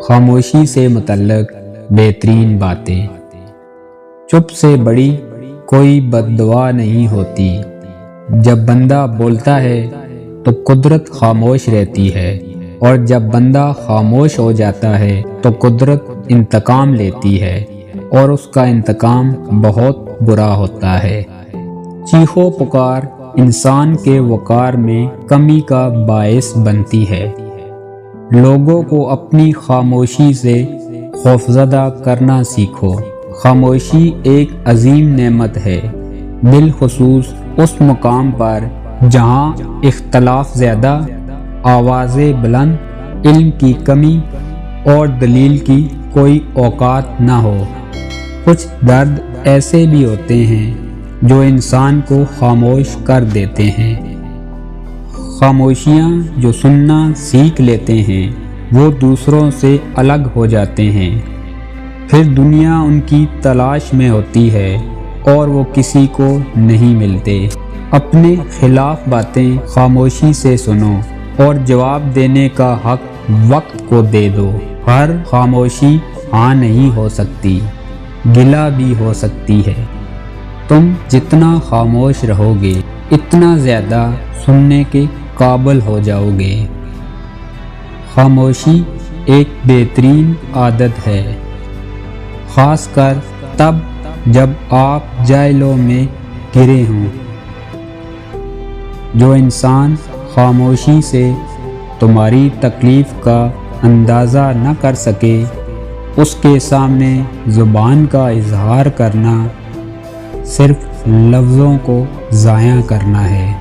خاموشی سے متعلق بہترین باتیں۔ چپ سے بڑی کوئی بد دعا نہیں ہوتی۔ جب بندہ بولتا ہے تو قدرت خاموش رہتی ہے، اور جب بندہ خاموش ہو جاتا ہے تو قدرت انتقام لیتی ہے، اور اس کا انتقام بہت برا ہوتا ہے۔ چیخو پکار انسان کے وقار میں کمی کا باعث بنتی ہے۔ لوگوں کو اپنی خاموشی سے خوفزدہ کرنا سیکھو۔ خاموشی ایک عظیم نعمت ہے، بالخصوص اس مقام پر جہاں اختلاف زیادہ، آوازیں بلند، علم کی کمی اور دلیل کی کوئی اوقات نہ ہو۔ کچھ درد ایسے بھی ہوتے ہیں جو انسان کو خاموش کر دیتے ہیں۔ خاموشیاں جو سننا سیکھ لیتے ہیں وہ دوسروں سے الگ ہو جاتے ہیں، پھر دنیا ان کی تلاش میں ہوتی ہے اور وہ کسی کو نہیں ملتے۔ اپنے خلاف باتیں خاموشی سے سنو اور جواب دینے کا حق وقت کو دے دو۔ ہر خاموشی ہاں نہیں ہو سکتی، گلہ بھی ہو سکتی ہے۔ تم جتنا خاموش رہو گے اتنا زیادہ سننے کے قابل ہو جاؤ گے۔ خاموشی ایک بہترین عادت ہے، خاص کر تب جب آپ جھیلوں میں گرے ہوں۔ جو انسان خاموشی سے تمہاری تکلیف کا اندازہ نہ کر سکے، اس کے سامنے زبان کا اظہار کرنا صرف لفظوں کو ضائع کرنا ہے۔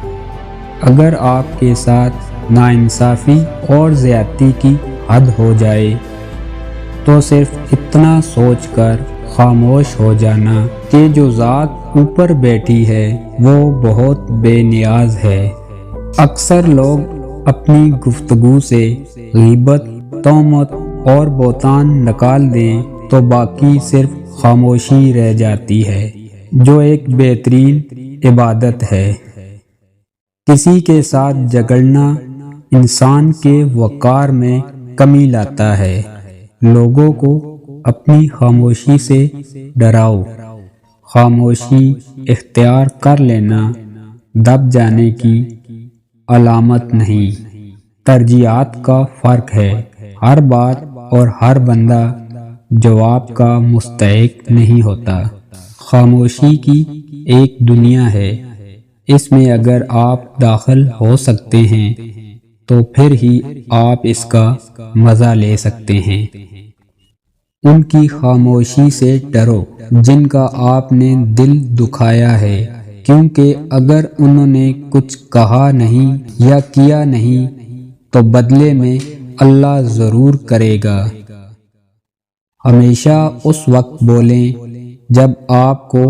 اگر آپ کے ساتھ ناانصافی اور زیادتی کی حد ہو جائے تو صرف اتنا سوچ کر خاموش ہو جانا کہ جو ذات اوپر بیٹھی ہے وہ بہت بے نیاز ہے۔ اکثر لوگ اپنی گفتگو سے غیبت، تہمت اور بہتان نکال دیں تو باقی صرف خاموشی رہ جاتی ہے، جو ایک بہترین عبادت ہے۔ کسی کے ساتھ جھگڑنا انسان کے وقار میں کمی لاتا ہے۔ لوگوں کو اپنی خاموشی سے ڈراؤ۔ خاموشی اختیار کر لینا دب جانے کی علامت نہیں، ترجیحات کا فرق ہے۔ ہر بات اور ہر بندہ جواب کا مستحق نہیں ہوتا۔ خاموشی کی ایک دنیا ہے، اس میں اگر آپ داخل ہو سکتے ہیں تو پھر ہی آپ اس کا مزہ لے سکتے ہیں۔ ان کی خاموشی سے ڈرو جن کا آپ نے دل دکھایا ہے، کیونکہ اگر انہوں نے کچھ کہا نہیں یا کیا نہیں تو بدلے میں اللہ ضرور کرے گا۔ ہمیشہ اس وقت بولیں جب آپ کو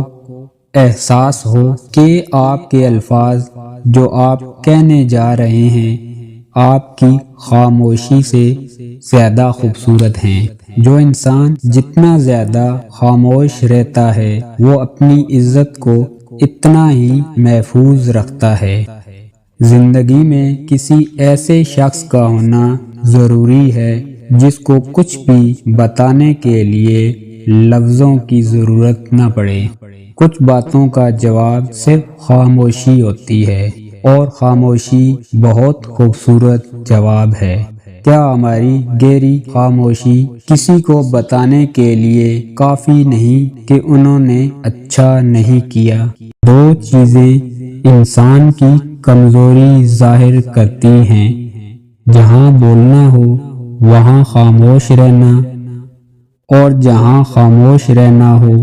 احساس ہو کہ آپ کے الفاظ جو آپ کہنے جا رہے ہیں آپ کی خاموشی سے زیادہ خوبصورت ہیں۔ جو انسان جتنا زیادہ خاموش رہتا ہے وہ اپنی عزت کو اتنا ہی محفوظ رکھتا ہے۔ زندگی میں کسی ایسے شخص کا ہونا ضروری ہے جس کو کچھ بھی بتانے کے لیے لفظوں کی ضرورت نہ پڑے۔ کچھ باتوں کا جواب صرف خاموشی ہوتی ہے، اور خاموشی بہت خوبصورت جواب ہے۔ کیا ہماری گہری خاموشی کسی کو بتانے کے لیے کافی نہیں کہ انہوں نے اچھا نہیں کیا؟ دو چیزیں انسان کی کمزوری ظاہر کرتی ہیں، جہاں بولنا ہو وہاں خاموش رہنا، اور جہاں خاموش رہنا ہو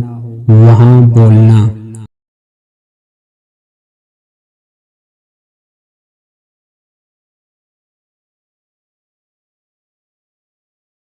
وہاں بولنا۔